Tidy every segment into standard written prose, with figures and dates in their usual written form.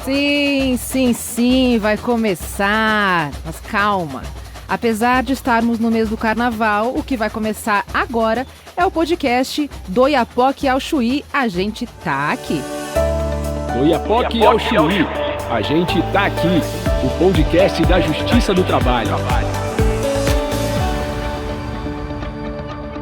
Sim, sim, sim, vai começar. Mas calma. Apesar de estarmos no mês do carnaval, o que vai começar agora é o podcast do Oiapoque ao Chuí. A gente tá aqui. Do Oiapoque ao Chuí, a gente tá aqui. O podcast da Justiça do Trabalho.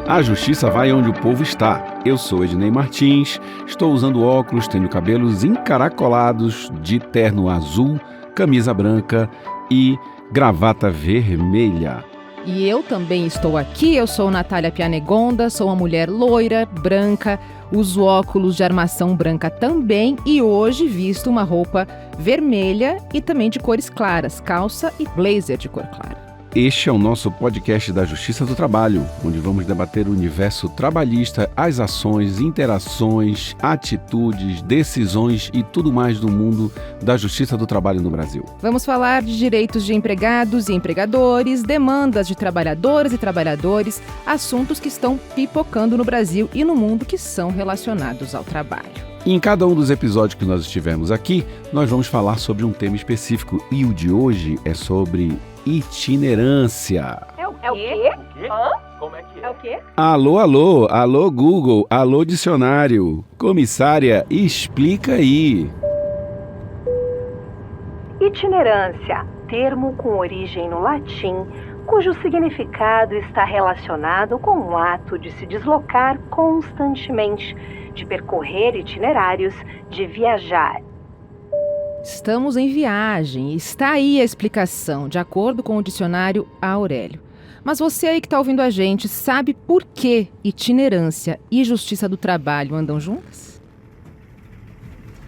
A justiça vai onde o povo está. Eu sou Ednei Martins, estou usando óculos, tenho cabelos encaracolados de terno azul, camisa branca e gravata vermelha. E eu também estou aqui, eu sou Natália Pianegonda, sou uma mulher loira, branca, uso óculos de armação branca também e hoje visto uma roupa vermelha e também de cores claras, calça e blazer de cor clara. Este é o nosso podcast da Justiça do Trabalho, onde vamos debater o universo trabalhista, as ações, interações, atitudes, decisões e tudo mais do mundo da Justiça do Trabalho no Brasil. Vamos falar de direitos de empregados e empregadores, demandas de trabalhadoras e trabalhadores, assuntos que estão pipocando no Brasil e no mundo que são relacionados ao trabalho. E em cada um dos episódios que nós estivermos aqui, nós vamos falar sobre um tema específico e o de hoje é sobre itinerância. É o quê? Hã? Como é que É o quê? Alô Google, alô dicionário. Comissária, explica aí. Itinerância, termo com origem no latim, cujo significado está relacionado com o ato de se deslocar constantemente, de percorrer itinerários, de viajar. Estamos em viagem, está aí a explicação, de acordo com o dicionário Aurélio. Mas você aí que está ouvindo a gente, sabe por que itinerância e justiça do trabalho andam juntas?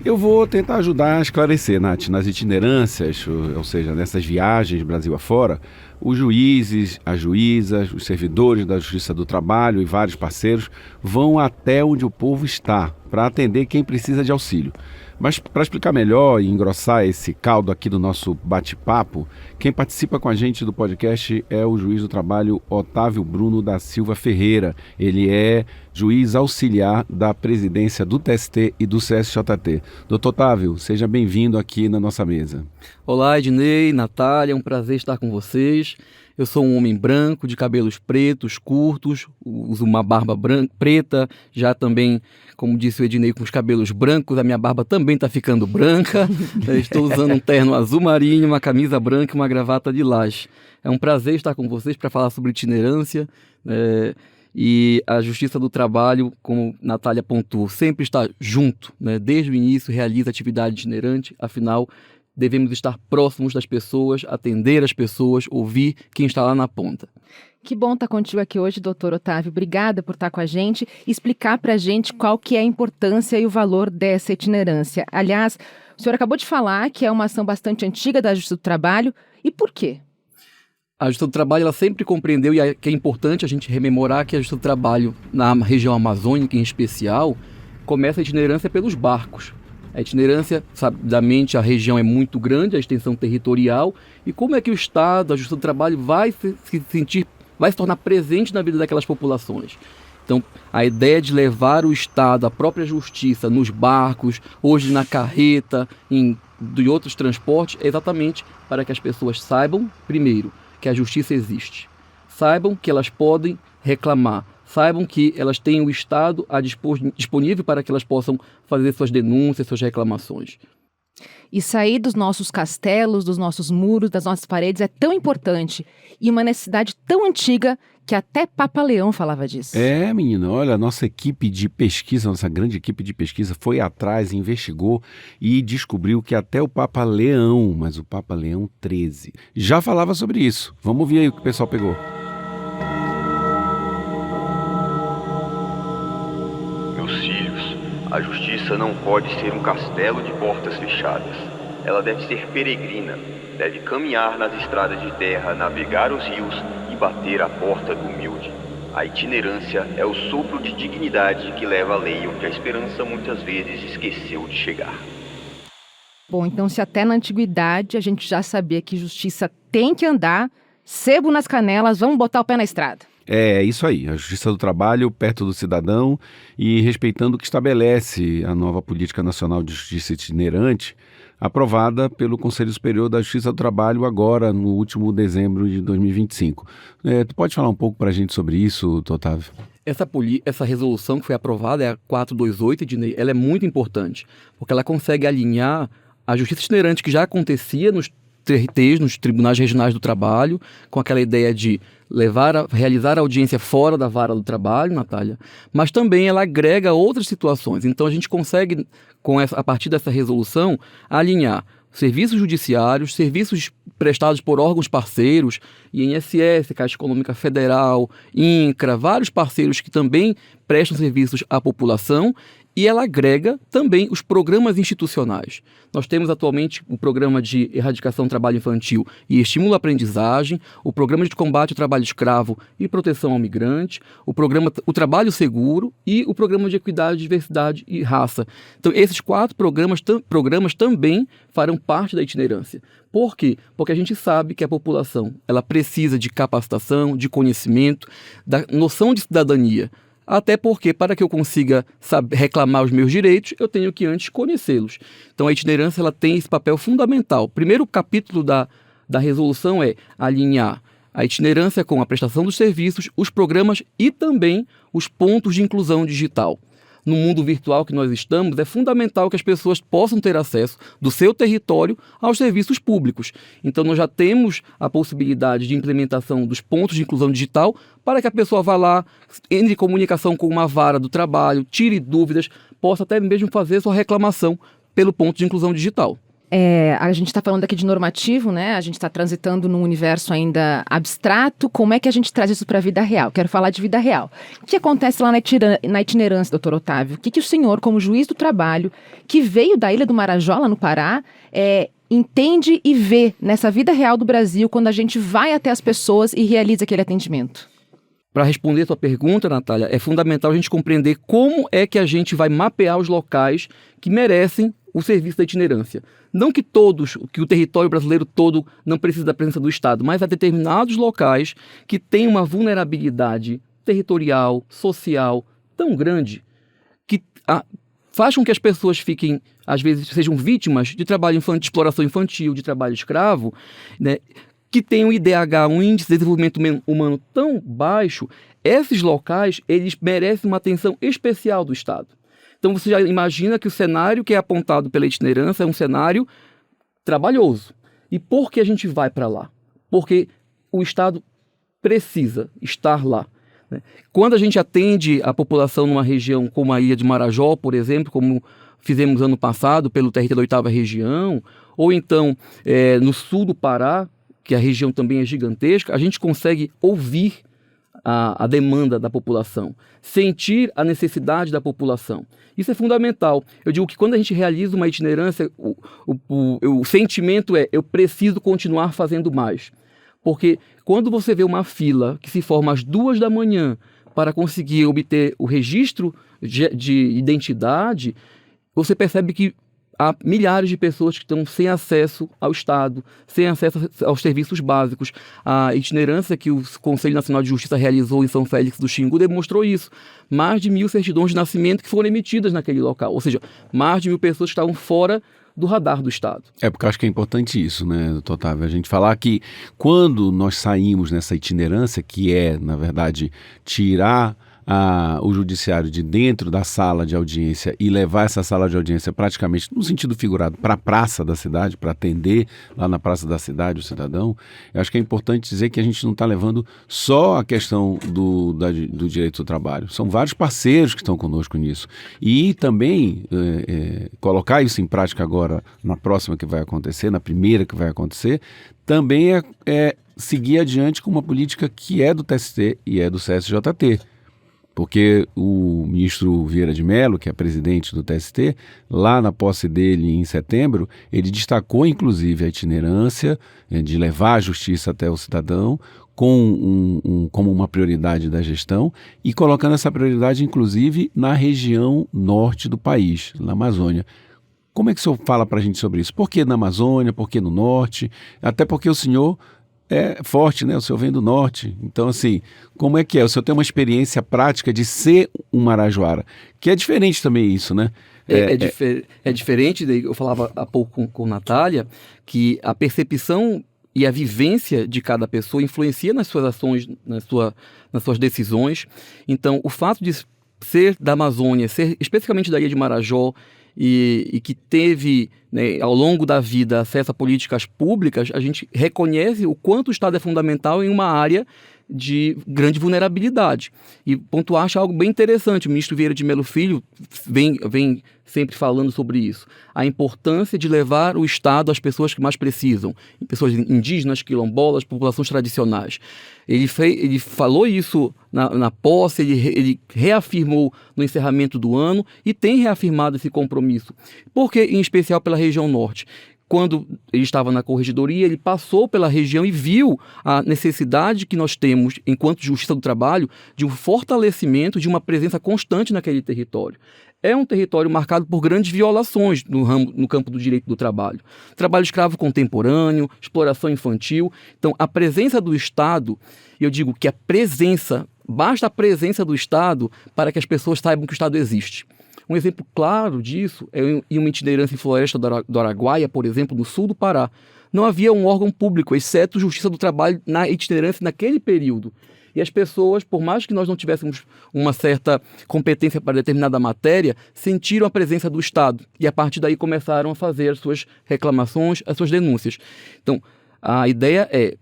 Eu vou tentar ajudar a esclarecer, Nath. Nas itinerâncias, ou seja, nessas viagens Brasil afora, os juízes, as juízas, os servidores da Justiça do Trabalho e vários parceiros vão até onde o povo está para atender quem precisa de auxílio. Mas para explicar melhor e engrossar esse caldo aqui do nosso bate-papo, quem participa com a gente do podcast é o juiz do trabalho Otávio Bruno da Silva Ferreira. Ele é juiz auxiliar da presidência do TST e do CSJT. Doutor Otávio, seja bem-vindo aqui na nossa mesa. Olá, Ednei, Natália, é um prazer estar com vocês. Eu sou um homem branco, de cabelos pretos, curtos, uso uma barba preta, já também, como disse o Ednei, com os cabelos brancos, a minha barba também está ficando branca. Estou usando um terno azul marinho, uma camisa branca e uma gravata de laje. É um prazer estar com vocês para falar sobre itinerância e a Justiça do Trabalho, como Natália pontuou, sempre está junto, desde o início realiza atividade itinerante, afinal, devemos estar próximos das pessoas, atender as pessoas, ouvir quem está lá na ponta. Que bom estar contigo aqui hoje, doutor Otávio. Obrigada por estar com a gente e explicar para a gente qual que é a importância e o valor dessa itinerância. Aliás, o senhor acabou de falar que é uma ação bastante antiga da Justiça do Trabalho. E por quê? A Justiça do Trabalho ela sempre compreendeu, e que é importante a gente rememorar, que a Justiça do Trabalho, na região amazônica em especial, começa a itinerância pelos barcos. A itinerância, sabidamente, a região é muito grande, a extensão territorial, e como é que o Estado, a Justiça do Trabalho, vai se tornar presente na vida daquelas populações? Então, a ideia de levar o Estado, a própria justiça, nos barcos, hoje na carreta, de outros transportes, é exatamente para que as pessoas saibam, primeiro, que a justiça existe. Saibam que elas podem reclamar. Saibam que elas têm o Estado disponível para que elas possam fazer suas denúncias, suas reclamações. E sair dos nossos castelos, dos nossos muros, das nossas paredes é tão importante e uma necessidade tão antiga que até Papa Leão falava disso. É, menino, olha, a nossa equipe de pesquisa, nossa grande equipe de pesquisa foi atrás, investigou e descobriu que até o Papa Leão, mas o Papa Leão XIII, já falava sobre isso. Vamos ouvir aí o que o pessoal pegou. A justiça não pode ser um castelo de portas fechadas. Ela deve ser peregrina, deve caminhar nas estradas de terra, navegar os rios e bater à porta do humilde. A itinerância é o sopro de dignidade que leva a lei onde a esperança muitas vezes esqueceu de chegar. Bom, então se até na antiguidade a gente já sabia que justiça tem que andar, sebo nas canelas, vamos botar o pé na estrada. É isso aí, a Justiça do Trabalho perto do cidadão e respeitando o que estabelece a nova Política Nacional de Justiça Itinerante, aprovada pelo Conselho Superior da Justiça do Trabalho agora, no último dezembro de 2025. Tu pode falar um pouco para a gente sobre isso, Otávio? Essa resolução que foi aprovada, é a 428, Ednei, ela é muito importante, porque ela consegue alinhar a justiça itinerante que já acontecia nos TRTs, nos Tribunais Regionais do Trabalho, com aquela ideia de realizar a audiência fora da vara do trabalho, Natália, mas também ela agrega outras situações. Então a gente consegue, a partir dessa resolução, alinhar serviços judiciários, serviços prestados por órgãos parceiros, INSS, Caixa Econômica Federal, INCRA, vários parceiros que também prestam serviços à população, e ela agrega também os programas institucionais. Nós temos atualmente o programa de erradicação do trabalho infantil e estímulo à aprendizagem, o programa de combate ao trabalho escravo e proteção ao migrante, o trabalho seguro e o programa de equidade, diversidade e raça. Então, esses 4 programas também farão parte da itinerância. Por quê? Porque a gente sabe que a população ela precisa de capacitação, de conhecimento, da noção de cidadania. Até porque, para que eu consiga reclamar os meus direitos, eu tenho que antes conhecê-los. Então, a itinerância ela tem esse papel fundamental. O primeiro capítulo da resolução é alinhar a itinerância com a prestação dos serviços, os programas e também os pontos de inclusão digital. No mundo virtual que nós estamos, é fundamental que as pessoas possam ter acesso do seu território aos serviços públicos. Então, nós já temos a possibilidade de implementação dos pontos de inclusão digital para que a pessoa vá lá, entre em comunicação com uma vara do trabalho, tire dúvidas, possa até mesmo fazer sua reclamação pelo ponto de inclusão digital. A gente está falando aqui de normativo, né? A gente está transitando num universo ainda abstrato. Como é que a gente traz isso para a vida real? Quero falar de vida real. O que acontece lá na itinerância, doutor Otávio? O que o senhor, como juiz do trabalho, que veio da Ilha do Marajó, lá no Pará, entende e vê nessa vida real do Brasil quando a gente vai até as pessoas e realiza aquele atendimento? Para responder a sua pergunta, Natália, é fundamental a gente compreender como é que a gente vai mapear os locais que merecem o serviço da itinerância. Não que o território brasileiro todo não precise da presença do Estado, mas há determinados locais que têm uma vulnerabilidade territorial, social tão grande que faz com que as pessoas fiquem, às vezes, sejam vítimas de trabalho infantil, de exploração infantil, de trabalho escravo, né? Que tem um IDH, um índice de desenvolvimento humano tão baixo. Esses locais, eles merecem uma atenção especial do Estado. Então você já imagina que o cenário que é apontado pela itinerância é um cenário trabalhoso. E por que a gente vai para lá? Porque o Estado precisa estar lá, né? Quando a gente atende a população numa região como a Ilha de Marajó, por exemplo, como fizemos ano passado pelo TRT da 8ª região, ou então no sul do Pará, que a região também é gigantesca, a gente consegue ouvir a demanda da população, sentir a necessidade da população. Isso é fundamental. Eu digo que quando a gente realiza uma itinerância, o sentimento é: eu preciso continuar fazendo mais. Porque quando você vê uma fila que se forma às 2 da manhã para conseguir obter o registro de identidade, você percebe que há milhares de pessoas que estão sem acesso ao Estado, sem acesso aos serviços básicos. A itinerância que o Conselho Nacional de Justiça realizou em São Félix do Xingu demonstrou isso. Mais de 1.000 certidões de nascimento que foram emitidas naquele local. Ou seja, mais de 1.000 pessoas que estavam fora do radar do Estado. Porque eu acho que é importante isso, né, doutor Otávio? A gente falar que quando nós saímos nessa itinerância, que é, na verdade, tirar o judiciário de dentro da sala de audiência e levar essa sala de audiência praticamente, no sentido figurado, para a praça da cidade, para atender lá na praça da cidade o cidadão, eu acho que é importante dizer que a gente não está levando só a questão do direito do trabalho. São vários parceiros que estão conosco nisso. E também colocar isso em prática agora, na próxima que vai acontecer, na primeira que vai acontecer, também é seguir adiante com uma política que é do TST e é do CSJT. Porque o ministro Vieira de Mello, que é presidente do TST, lá na posse dele em setembro, ele destacou inclusive a itinerância de levar a justiça até o cidadão como uma prioridade da gestão e colocando essa prioridade inclusive na região norte do país, na Amazônia. Como é que o senhor fala para a gente sobre isso? Por que na Amazônia? Por que no norte? Até porque o senhor é forte, né? O senhor vem do norte. Então, assim, como é que é? O senhor tem uma experiência prática de ser um marajoara, que é diferente também isso, né? É diferente, eu falava há pouco com Natália, que a percepção e a vivência de cada pessoa influencia nas suas ações, nas suas decisões. Então, o fato de ser da Amazônia, ser especificamente da Ilha de Marajó, e que teve, né, ao longo da vida, acesso a políticas públicas, a gente reconhece o quanto o Estado é fundamental em uma área de grande vulnerabilidade. E pontuaste algo bem interessante. O ministro Vieira de Mello Filho vem sempre falando sobre isso. A importância de levar o Estado às pessoas que mais precisam. Pessoas indígenas, quilombolas, populações tradicionais. Ele falou isso na posse, ele reafirmou no encerramento do ano e tem reafirmado esse compromisso. Porque, em especial pela região norte. Quando ele estava na corregedoria, ele passou pela região e viu a necessidade que nós temos, enquanto Justiça do Trabalho, de um fortalecimento, de uma presença constante naquele território. É um território marcado por grandes violações no campo do direito do trabalho. Trabalho escravo contemporâneo, exploração infantil. Então, a presença do Estado, eu digo que basta a presença do Estado para que as pessoas saibam que o Estado existe. Um exemplo claro disso é em uma itinerância em Floresta do Araguaia, por exemplo, no sul do Pará. Não havia um órgão público, exceto Justiça do Trabalho, na itinerância naquele período. E as pessoas, por mais que nós não tivéssemos uma certa competência para determinada matéria, sentiram a presença do Estado. E a partir daí começaram a fazer as suas reclamações, as suas denúncias. Então, a ideia é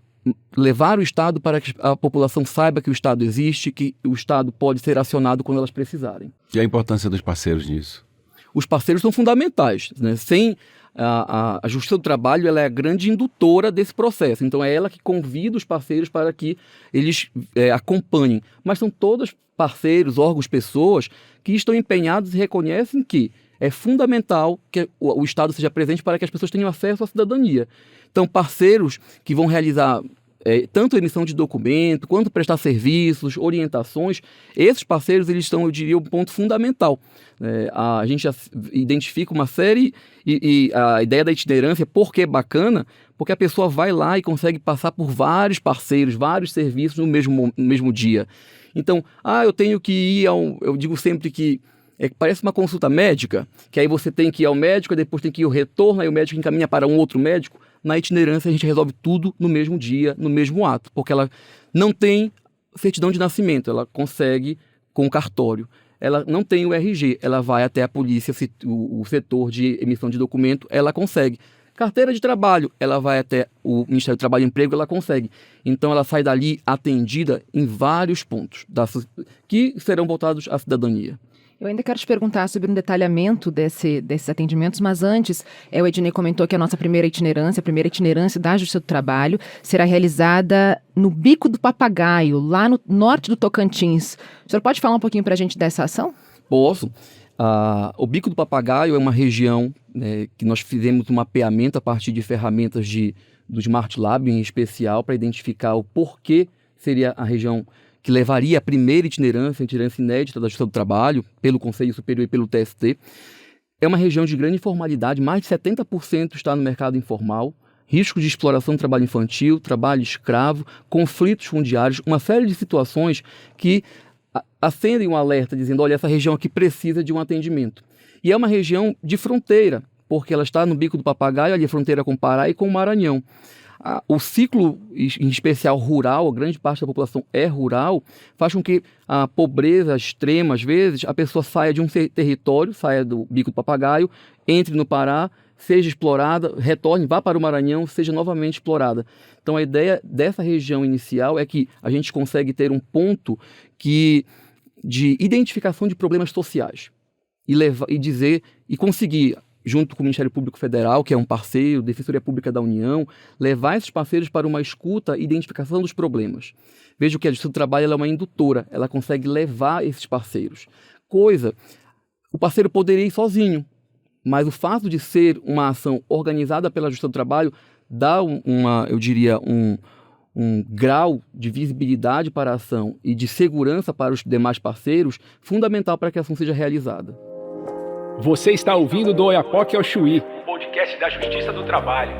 levar o Estado para que a população saiba que o Estado existe, que o Estado pode ser acionado quando elas precisarem. E a importância dos parceiros nisso? Os parceiros são fundamentais, né? Sem a Justiça do Trabalho, ela é a grande indutora desse processo. Então é ela que convida os parceiros para que eles acompanhem. Mas são todos parceiros, órgãos, pessoas que estão empenhados e reconhecem que é fundamental que o Estado seja presente para que as pessoas tenham acesso à cidadania. Então, parceiros que vão realizar tanto emissão de documento, quanto prestar serviços, orientações, esses parceiros, eles estão, eu diria, um ponto fundamental. A gente já identifica uma série, e a ideia da itinerância, por que é bacana? Porque a pessoa vai lá e consegue passar por vários parceiros, vários serviços no mesmo dia. Então, eu tenho que ir eu digo sempre que parece uma consulta médica, que aí você tem que ir ao médico, depois tem que ir ao retorno, aí o médico encaminha para um outro médico. Na itinerância a gente resolve tudo no mesmo dia, no mesmo ato, porque ela não tem certidão de nascimento, ela consegue com o cartório. Ela não tem o RG, ela vai até a polícia, o setor de emissão de documento, ela consegue. Carteira de trabalho, ela vai até o Ministério do Trabalho e Emprego, ela consegue. Então ela sai dali atendida em vários pontos que serão voltados à cidadania. Eu ainda quero te perguntar sobre um detalhamento desses atendimentos, mas antes, o Ednei comentou que a nossa primeira itinerância da Justiça do Trabalho, será realizada no Bico do Papagaio, lá no norte do Tocantins. O senhor pode falar um pouquinho para a gente dessa ação? Posso. O Bico do Papagaio é uma região que nós fizemos um mapeamento a partir de ferramentas do Smart Lab, em especial, para identificar o porquê seria a região que levaria a primeira itinerância inédita da Justiça do Trabalho, pelo Conselho Superior e pelo TST. É uma região de grande informalidade, mais de 70% está no mercado informal, risco de exploração do trabalho infantil, trabalho escravo, conflitos fundiários, uma série de situações que acendem um alerta dizendo, olha, essa região aqui precisa de um atendimento. E é uma região de fronteira, porque ela está no Bico do Papagaio, ali a fronteira com o Pará e com o Maranhão. O ciclo, em especial rural, a grande parte da população é rural, faz com que a pobreza extrema, às vezes, a pessoa saia de um território, saia do Bico do Papagaio, entre no Pará, seja explorada, retorne, vá para o Maranhão, seja novamente explorada. Então a ideia dessa região inicial é que a gente consegue ter um ponto de identificação de problemas sociais e conseguir, junto com o Ministério Público Federal, que é um parceiro, Defensoria Pública da União, levar esses parceiros para uma escuta e identificação dos problemas. Veja que a Justiça do Trabalho ela é uma indutora, ela consegue levar esses parceiros. O parceiro poderia ir sozinho, mas o fato de ser uma ação organizada pela Justiça do Trabalho dá um grau de visibilidade para a ação e de segurança para os demais parceiros fundamental para que a ação seja realizada. Você está ouvindo do Oiapoque ao Chuí, podcast da Justiça do Trabalho.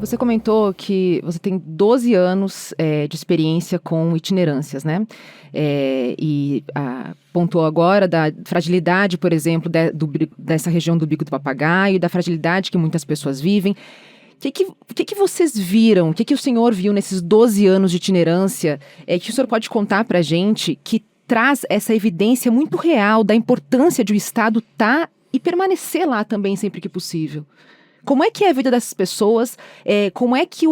Você comentou que você tem 12 anos de experiência com itinerâncias, né? Pontuou agora da fragilidade, por exemplo, dessa região do Bico do Papagaio, da fragilidade que muitas pessoas vivem. O que vocês viram, o que o senhor viu nesses 12 anos de itinerância, que o senhor pode contar para a gente, que traz essa evidência muito real da importância de o Estado estar e permanecer lá também sempre que possível? Como é que é a vida dessas pessoas? Como é que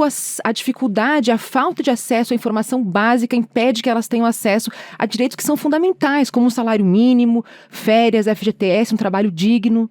a dificuldade, a falta de acesso à informação básica impede que elas tenham acesso a direitos que são fundamentais, como um salário mínimo, férias, FGTS, um trabalho digno?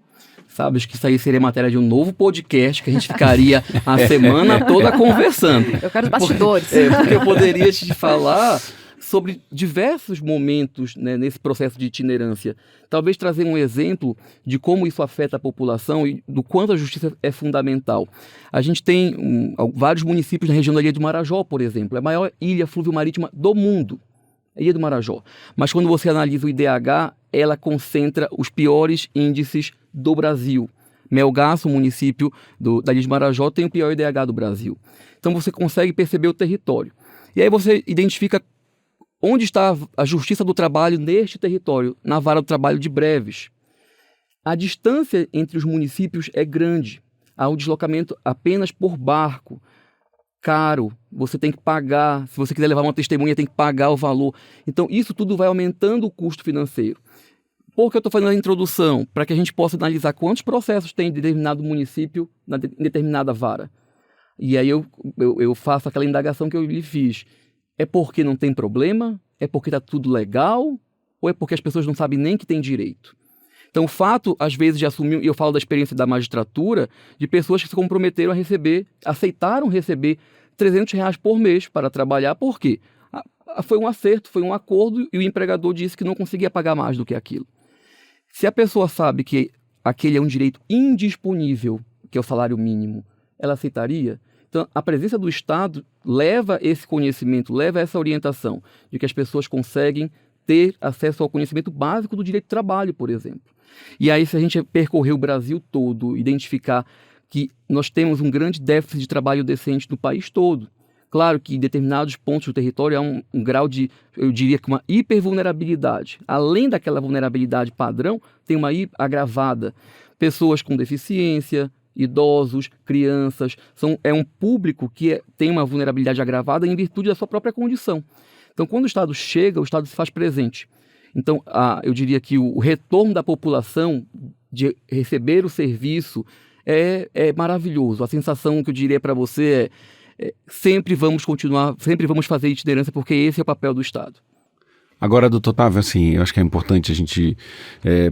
Sabes que isso aí seria matéria de um novo podcast que a gente ficaria a semana toda conversando. Eu quero os bastidores. Porque eu poderia te falar sobre diversos momentos, né, nesse processo de itinerância. Talvez trazer um exemplo de como isso afeta a população e do quanto a justiça é fundamental. A gente tem vários municípios na região da Ilha do Marajó, por exemplo. É a maior ilha fluvio-marítima do mundo, a Ilha do Marajó. Mas quando você analisa o IDH, ela concentra os piores índices do Brasil. Melgaço, o município da Ilha de Marajó, tem o pior IDH do Brasil. Então você consegue perceber o território. E aí você identifica onde está a justiça do trabalho neste território, na vara do trabalho de Breves. A distância entre os municípios é grande. Há um deslocamento apenas por barco. Caro, você tem que pagar. Se você quiser levar uma testemunha, tem que pagar o valor. Então, isso tudo vai aumentando o custo financeiro. Por que eu estou fazendo a introdução? Para que a gente possa analisar quantos processos tem de determinado município em determinada vara. E aí eu faço aquela indagação que eu lhe fiz. É porque não tem problema? É porque está tudo legal? Ou é porque as pessoas não sabem nem que tem direito? Então, o fato, às vezes, de assumir, e eu falo da experiência da magistratura, de pessoas que se comprometeram a receber, aceitaram receber R$300 por mês para trabalhar. Por quê? Foi um acerto, foi um acordo, e o empregador disse que não conseguia pagar mais do que aquilo. Se a pessoa sabe que aquele é um direito indisponível, que é o salário mínimo, ela aceitaria? Então, a presença do Estado leva esse conhecimento, leva essa orientação de que as pessoas conseguem ter acesso ao conhecimento básico do direito do trabalho, por exemplo. E aí, se a gente percorrer o Brasil todo, identificar que nós temos um grande déficit de trabalho decente no país todo. Claro que em determinados pontos do território há um grau de, eu diria que uma hipervulnerabilidade. Além daquela vulnerabilidade padrão, tem uma agravada. Pessoas com deficiência, idosos, crianças, é um público que tem uma vulnerabilidade agravada em virtude da sua própria condição. Então, quando o Estado chega, o Estado se faz presente. Então, eu diria que o retorno da população de receber o serviço é maravilhoso. A sensação que eu diria para você sempre vamos continuar, sempre vamos fazer itinerância, porque esse é o papel do Estado. Agora, doutor Otávio, assim, eu acho que é importante a gente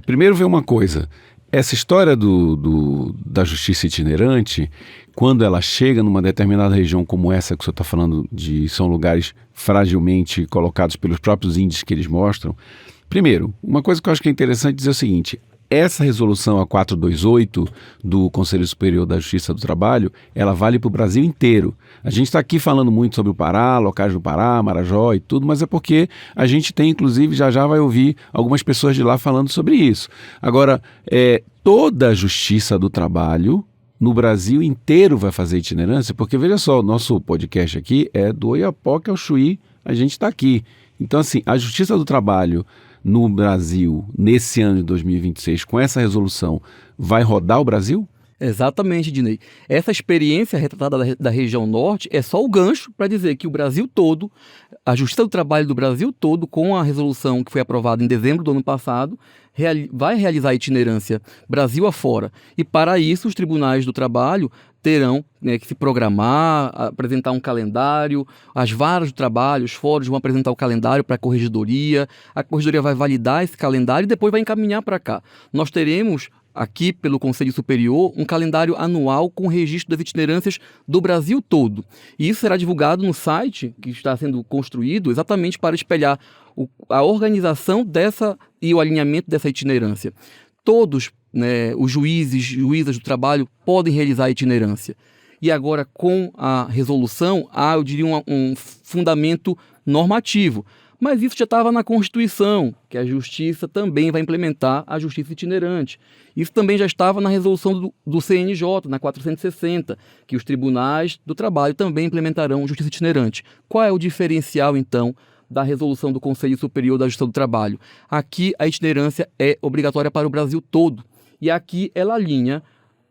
primeiro ver uma coisa. Essa história da justiça itinerante, quando ela chega numa determinada região como essa que o senhor está falando, são lugares fragilmente colocados pelos próprios índices que eles mostram. Primeiro, uma coisa que eu acho que é interessante dizer é o seguinte: essa resolução a 428 do Conselho Superior da Justiça do Trabalho, ela vale para o Brasil inteiro. A gente está aqui falando muito sobre o Pará, locais do Pará, Marajó e tudo, mas é porque a gente tem, inclusive, já vai ouvir algumas pessoas de lá falando sobre isso. Agora, toda a Justiça do Trabalho no Brasil inteiro vai fazer itinerância, porque veja só, o nosso podcast aqui é do Oiapoque ao Chuí, a gente está aqui. Então, assim, a Justiça do Trabalho no Brasil, nesse ano de 2026, com essa resolução, vai rodar o Brasil? Exatamente, Dinei. Essa experiência retratada da região norte é só o gancho para dizer que o Brasil todo, a Justiça do Trabalho do Brasil todo, com a resolução que foi aprovada em dezembro do ano passado, vai realizar a itinerância Brasil afora. E para isso, os tribunais do trabalho terão que se programar, apresentar um calendário, as varas do trabalho, os fóruns vão apresentar o calendário para a corregedoria vai validar esse calendário e depois vai encaminhar para cá. Nós teremos aqui pelo Conselho Superior um calendário anual com registro das itinerâncias do Brasil todo. E isso será divulgado no site que está sendo construído exatamente para espelhar a organização e o alinhamento dessa itinerância. Todos, os juízas do trabalho podem realizar a itinerância. E agora, com a resolução, há, eu diria, um fundamento normativo. Mas isso já estava na Constituição, que a Justiça também vai implementar a Justiça itinerante. Isso também já estava na resolução do CNJ, na 460, que os tribunais do trabalho também implementarão Justiça itinerante. Qual é o diferencial, então, da resolução do Conselho Superior da Justiça do Trabalho? Aqui a itinerância é obrigatória para o Brasil todo. E aqui ela alinha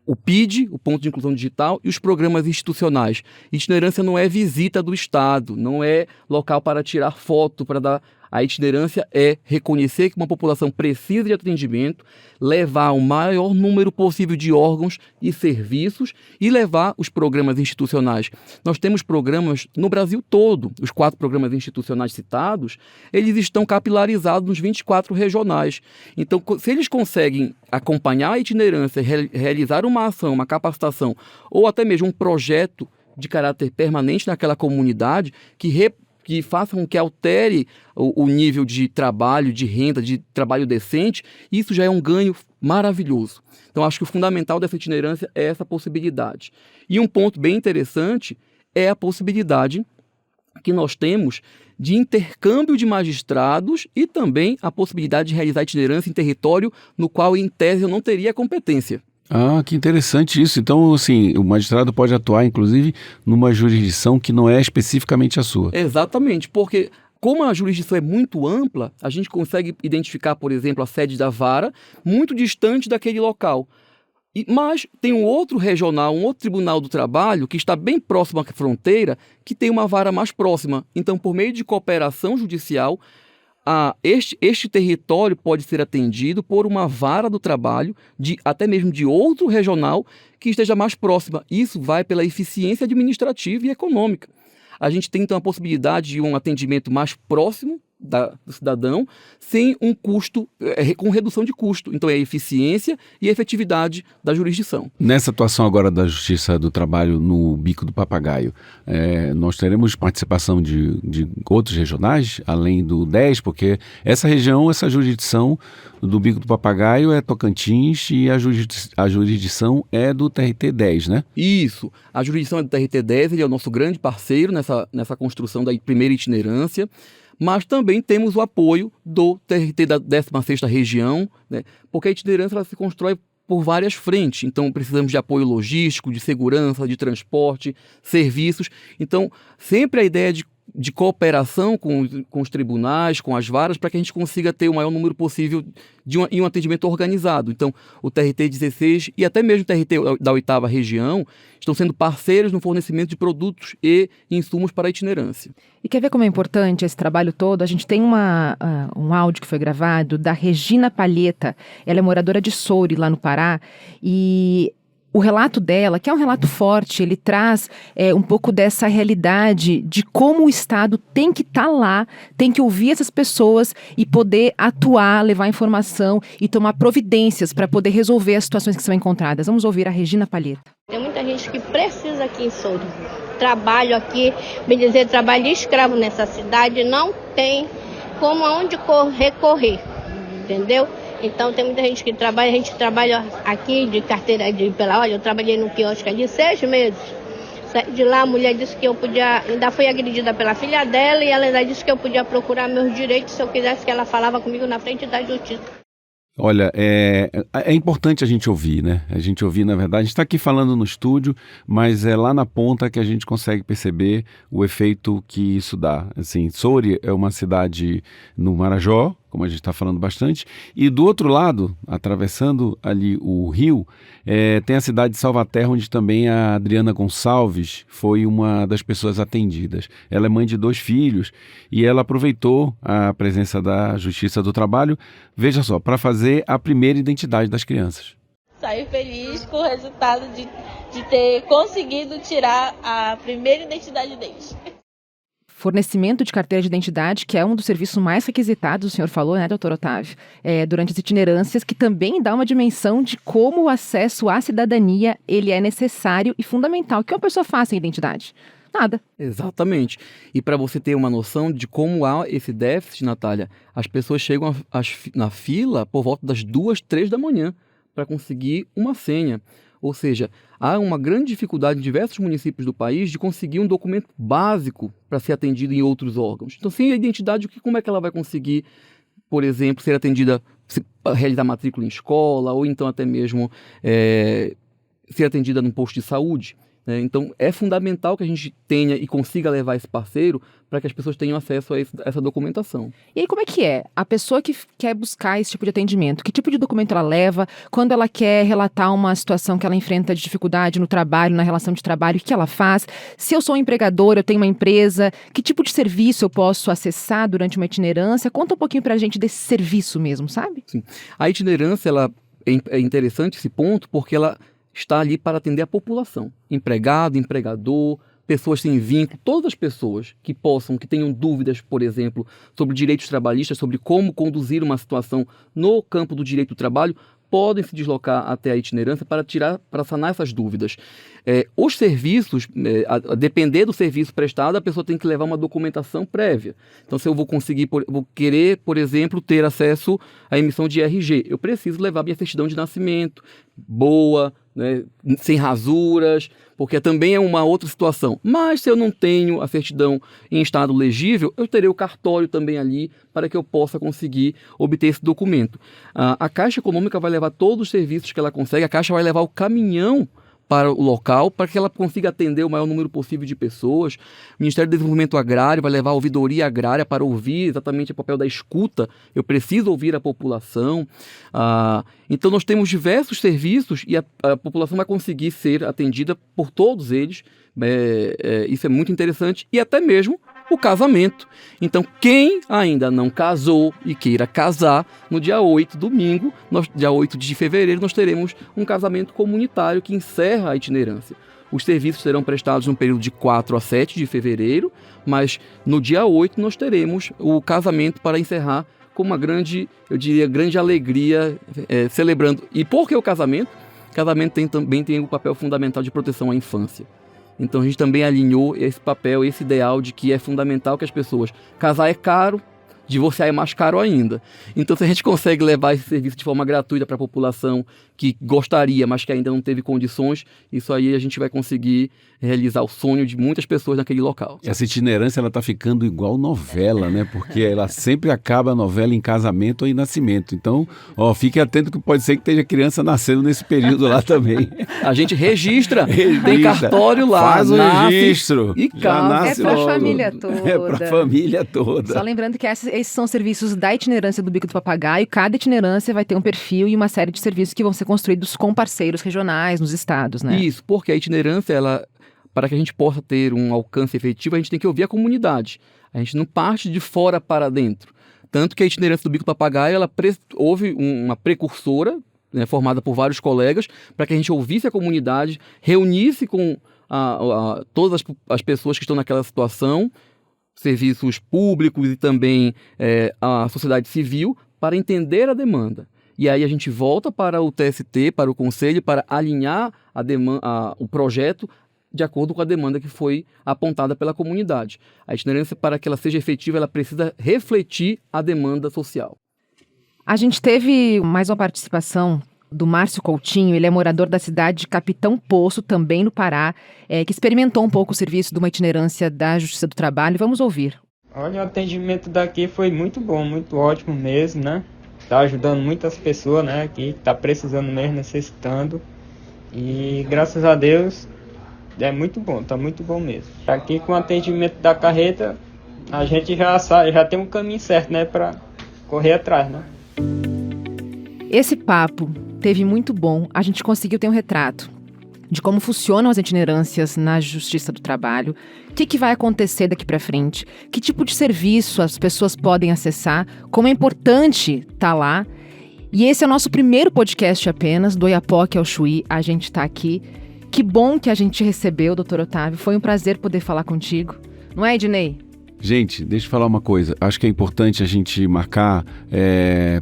o PID, o Ponto de Inclusão Digital, e os programas institucionais. Itinerância não é visita do Estado, não é local para tirar foto, para dar... A itinerância é reconhecer que uma população precisa de atendimento, levar o maior número possível de órgãos e serviços e levar os programas institucionais. Nós temos programas no Brasil todo. Os 4 programas institucionais citados, eles estão capilarizados nos 24 regionais. Então, se eles conseguem acompanhar a itinerância, realizar uma ação, uma capacitação ou até mesmo um projeto de caráter permanente naquela comunidade que faça com que altere o nível de trabalho, de renda, de trabalho decente, isso já é um ganho maravilhoso. Então, acho que o fundamental dessa itinerância é essa possibilidade. E um ponto bem interessante é a possibilidade que nós temos de intercâmbio de magistrados e também a possibilidade de realizar itinerância em território no qual, em tese, eu não teria competência. Ah, que interessante isso. Então, assim, o magistrado pode atuar, inclusive, numa jurisdição que não é especificamente a sua. Exatamente, porque como a jurisdição é muito ampla, a gente consegue identificar, por exemplo, a sede da vara muito distante daquele local. Mas tem um outro regional, um outro tribunal do trabalho que está bem próximo à fronteira, que tem uma vara mais próxima. Então, por meio de cooperação judicial, este território pode ser atendido por uma vara do trabalho, até mesmo de outro regional que esteja mais próxima. Isso vai pela eficiência administrativa e econômica. A gente tem, então, a possibilidade de um atendimento mais próximo do cidadão, sem um custo, com redução de custo. Então, é a eficiência e a efetividade da jurisdição. Nessa atuação agora da Justiça do Trabalho no Bico do Papagaio, nós teremos participação de outros regionais, além do 10, porque essa região, essa jurisdição do Bico do Papagaio é Tocantins e a jurisdição é do TRT 10, né? Isso. A jurisdição é do TRT 10, ele é o nosso grande parceiro nessa construção da primeira itinerância. Mas também temos o apoio do TRT da 16ª região, né? Porque a itinerância ela se constrói por várias frentes. Então, precisamos de apoio logístico, de segurança, de transporte, serviços. Então, sempre a ideia de cooperação com os tribunais, com as varas, para que a gente consiga ter o maior número possível em um atendimento organizado. Então, o TRT 16 e até mesmo o TRT da 8ª região estão sendo parceiros no fornecimento de produtos e insumos para a itinerância. E quer ver como é importante esse trabalho todo? A gente tem um áudio que foi gravado da Regina Palheta. Ela é moradora de Soure, lá no Pará, e o relato dela, que é um relato forte, ele traz um pouco dessa realidade de como o Estado tem que estar lá, tem que ouvir essas pessoas e poder atuar, levar informação e tomar providências para poder resolver as situações que são encontradas. Vamos ouvir a Regina Palheta. Tem muita gente que precisa aqui em Soure. Trabalho aqui, bem dizer, trabalho de escravo nessa cidade, não tem como aonde recorrer, entendeu? Então tem muita gente que trabalha, a gente trabalha aqui de carteira olha, eu trabalhei no quiosque ali 6 meses. Saí de lá, a mulher disse que eu podia, ainda fui agredida pela filha dela e ela ainda disse que eu podia procurar meus direitos se eu quisesse, que ela falava comigo na frente da justiça. Olha, é importante a gente ouvir, né? A gente ouvir, na verdade, a gente está aqui falando no estúdio, mas é lá na ponta que a gente consegue perceber o efeito que isso dá. Assim, Soure é uma cidade no Marajó, como a gente está falando bastante, e do outro lado, atravessando ali o rio, tem a cidade de Salvaterra, onde também a Adriana Gonçalves foi uma das pessoas atendidas. Ela é mãe de 2 filhos e ela aproveitou a presença da Justiça do Trabalho, veja só, para fazer a primeira identidade das crianças. Saí feliz com o resultado de ter conseguido tirar a primeira identidade deles. Fornecimento de carteira de identidade, que é um dos serviços mais requisitados, o senhor falou, né, doutor Otávio? Durante as itinerâncias, que também dá uma dimensão de como o acesso à cidadania ele é necessário e fundamental. O que uma pessoa faz sem identidade? Nada. Exatamente. E para você ter uma noção de como há esse déficit, Natália, as pessoas chegam na fila por volta das 2, 3 da manhã para conseguir uma senha. Ou seja, há uma grande dificuldade em diversos municípios do país de conseguir um documento básico para ser atendido em outros órgãos. Então, sem a identidade, como é que ela vai conseguir, por exemplo, ser atendida, realizar matrícula em escola, ou então até mesmo ser atendida num posto de saúde? Então, é fundamental que a gente tenha e consiga levar esse parceiro para que as pessoas tenham acesso a essa documentação. E aí, como é que é? A pessoa que quer buscar esse tipo de atendimento, que tipo de documento ela leva? Quando ela quer relatar uma situação que ela enfrenta de dificuldade no trabalho, na relação de trabalho, o que ela faz? Se eu sou um empregador, eu tenho uma empresa, que tipo de serviço eu posso acessar durante uma itinerância? Conta um pouquinho para a gente desse serviço mesmo, sabe? Sim. A itinerância, é interessante esse ponto, porque ela está ali para atender a população, empregado, empregador, pessoas sem vínculo, todas as pessoas que tenham dúvidas, por exemplo, sobre direitos trabalhistas, sobre como conduzir uma situação no campo do direito do trabalho, podem se deslocar até a itinerância para sanar essas dúvidas. Os serviços, a depender do serviço prestado, a pessoa tem que levar uma documentação prévia. Então, se eu vou querer, por exemplo, ter acesso à emissão de RG, eu preciso levar minha certidão de nascimento, boa, né, sem rasuras, porque também é uma outra situação. Mas se eu não tenho a certidão em estado legível, eu terei o cartório também ali para que eu possa conseguir obter esse documento. A Caixa Econômica vai levar todos os serviços que ela consegue, a Caixa vai levar o caminhão para o local, para que ela consiga atender o maior número possível de pessoas. O Ministério do Desenvolvimento Agrário vai levar a ouvidoria agrária para ouvir exatamente o papel da escuta. Eu preciso ouvir a população. Então, nós temos diversos serviços e a população vai conseguir ser atendida por todos eles. Isso é muito interessante. E até mesmo o casamento. Então, quem ainda não casou e queira casar, no dia 8, domingo, dia 8 de fevereiro, nós teremos um casamento comunitário que encerra a itinerância. Os serviços serão prestados no período de 4 a 7 de fevereiro, mas no dia 8 nós teremos o casamento para encerrar com uma grande alegria, celebrando. E por que o casamento? O casamento também tem o papel fundamental de proteção à infância. Então a gente também alinhou esse papel, esse ideal de que é fundamental que as pessoas... Casar é caro, divorciar é mais caro ainda. Então, se a gente consegue levar esse serviço de forma gratuita para a população que gostaria, mas que ainda não teve condições, isso aí a gente vai conseguir realizar o sonho de muitas pessoas naquele local. Essa itinerância, ela está ficando igual novela, né? Porque ela sempre acaba a novela em casamento ou em nascimento. Então, fique atento que pode ser que esteja criança nascendo nesse período lá também. A gente registra. Tem cartório lá. Faz o registro. E casa. É para a família toda. É para a família toda. Só lembrando que esses são serviços da itinerância do Bico do Papagaio. Cada itinerância vai ter um perfil e uma série de serviços que vão ser construídos com parceiros regionais nos estados, né? Isso, porque a itinerância, para que a gente possa ter um alcance efetivo, a gente tem que ouvir a comunidade. A gente não parte de fora para dentro. Tanto que a itinerância do Bico do Papagaio, houve uma precursora, né, formada por vários colegas, para que a gente ouvisse a comunidade, reunisse com todas as pessoas que estão naquela situação, serviços públicos e também a sociedade civil, para entender a demanda. E aí a gente volta para o TST, para o Conselho, para alinhar o projeto de acordo com a demanda que foi apontada pela comunidade. A itinerância, para que ela seja efetiva, ela precisa refletir a demanda social. A gente teve mais uma participação do Márcio Coutinho. Ele é morador da cidade de Capitão Poço, também no Pará, que experimentou um pouco o serviço de uma itinerância da Justiça do Trabalho. Vamos ouvir. Olha, o atendimento daqui foi muito bom, muito ótimo mesmo, né? Tá ajudando muitas pessoas, né, que tá precisando mesmo, necessitando. E graças a Deus é muito bom, tá muito bom mesmo. Aqui com o atendimento da carreta, a gente já tem um caminho certo, né, para correr atrás, né? Esse papo teve muito bom. A gente conseguiu ter um retrato de como funcionam as itinerâncias na Justiça do Trabalho, o que vai acontecer daqui para frente, que tipo de serviço as pessoas podem acessar, como é importante estar lá. E esse é o nosso primeiro podcast apenas, do Oiapoque ao Chuí. A gente está aqui. Que bom que a gente recebeu, doutor Otávio. Foi um prazer poder falar contigo. Não é, Ednei? Gente, deixa eu falar uma coisa. Acho que é importante a gente marcar,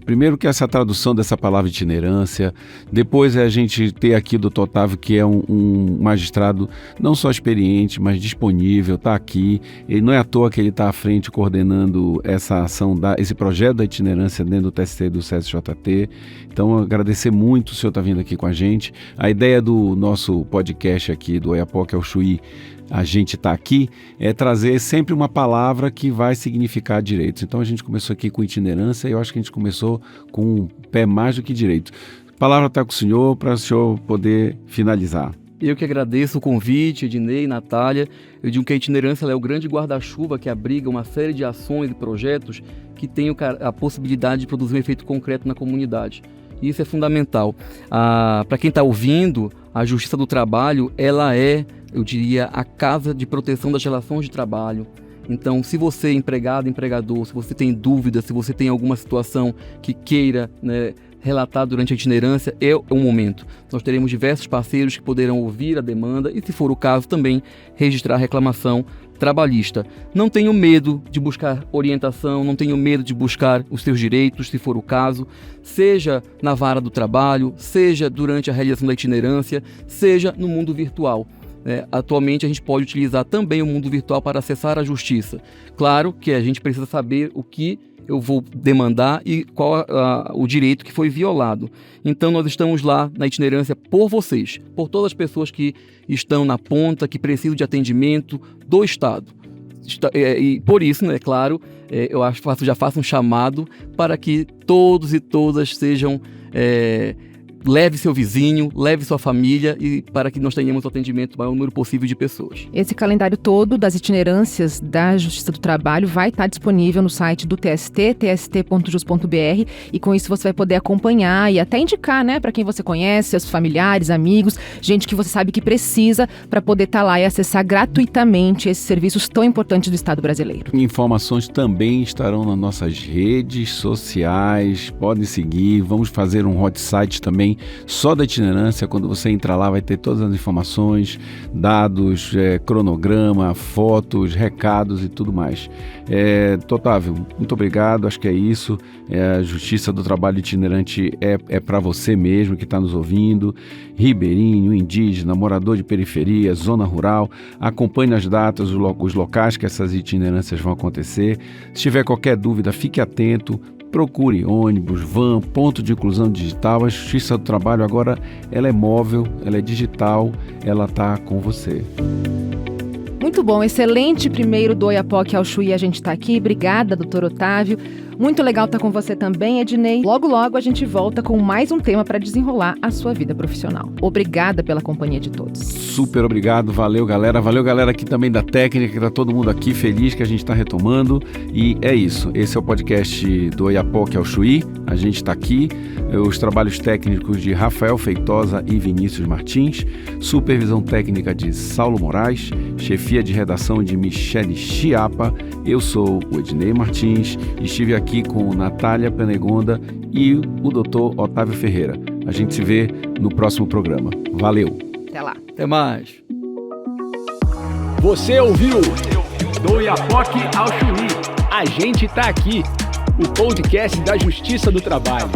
primeiro que essa tradução dessa palavra itinerância, depois é a gente ter aqui o Dr. Otávio, que é um magistrado não só experiente, mas disponível, está aqui. Ele não é à toa que ele está à frente coordenando essa ação, esse projeto da itinerância dentro do TST do SESI-JT. Então, agradecer muito o senhor estar vindo aqui com a gente. A ideia do nosso podcast aqui, do Oiapoque ao Chuí, a gente está aqui, é trazer sempre uma palavra que vai significar direitos. Então a gente começou aqui com itinerância e eu acho que a gente começou com um pé mais do que direito. A palavra está com o senhor para o senhor poder finalizar. Eu que agradeço o convite, Ednei, Natália. Eu digo que a itinerância é o grande guarda-chuva que abriga uma série de ações e projetos que tem a possibilidade de produzir um efeito concreto na comunidade. Isso é fundamental. Para quem está ouvindo, a Justiça do Trabalho, ela é, eu diria, a casa de proteção das relações de trabalho. Então, se você é empregado, empregador, se você tem dúvida, se você tem alguma situação que queira, né, relatar durante a itinerância, é um momento. Nós teremos diversos parceiros que poderão ouvir a demanda e, se for o caso, também registrar a reclamação trabalhista. Não tenham medo de buscar orientação, não tenham medo de buscar os seus direitos, se for o caso, seja na vara do trabalho, seja durante a realização da itinerância, seja no mundo virtual. Atualmente a gente pode utilizar também o mundo virtual para acessar a justiça. Claro que a gente precisa saber o que eu vou demandar e qual o direito que foi violado. Então nós estamos lá na itinerância por vocês, por todas as pessoas que estão na ponta, que precisam de atendimento do Estado. E por isso, né, claro, eu já faço um chamado para que todos e todas sejam... leve seu vizinho, leve sua família e para que nós tenhamos o atendimento do maior número possível de pessoas. Esse calendário todo das itinerâncias da Justiça do Trabalho vai estar disponível no site do TST, tst.jus.br, e com isso você vai poder acompanhar e até indicar, né, para quem você conhece, seus familiares, amigos, gente que você sabe que precisa para poder estar lá e acessar gratuitamente esses serviços tão importantes do Estado brasileiro. Informações também estarão nas nossas redes sociais, podem seguir, vamos fazer um hot site também só da itinerância. Quando você entrar lá vai ter todas as informações, dados, cronograma, fotos, recados e tudo mais. Otávio, muito obrigado, acho que é isso. A Justiça do Trabalho Itinerante é para você mesmo que está nos ouvindo, ribeirinho, indígena, morador de periferia, zona rural. Acompanhe as datas, os locais que essas itinerâncias vão acontecer. Se tiver qualquer dúvida, fique atento. Procure ônibus, van, ponto de inclusão digital. A Justiça do Trabalho agora ela é móvel, ela é digital, ela está com você. Muito bom, excelente primeiro do Oiapoque ao Chuí, a gente está aqui. Obrigada, doutor Otávio. Muito legal estar com você também, Ednei. Logo, logo a gente volta com mais um tema para desenrolar a sua vida profissional. Obrigada pela companhia de todos. Super obrigado, valeu galera aqui também da técnica, que tá todo mundo aqui feliz que a gente está retomando. E é isso, esse é o podcast do Oiapoque ao Chuí, a gente está aqui, os trabalhos técnicos de Rafael Feitosa e Vinícius Martins, supervisão técnica de Saulo Moraes, chefia de redação de Michele Chiapa. Eu sou o Ednei Martins, estive aqui com Natália Pianegonda e o Dr. Otávio Ferreira. A gente se vê no próximo programa. Valeu! Até lá! Até mais! Você ouviu do Oiapoque ao Chuí. A gente tá aqui, o podcast da Justiça do Trabalho.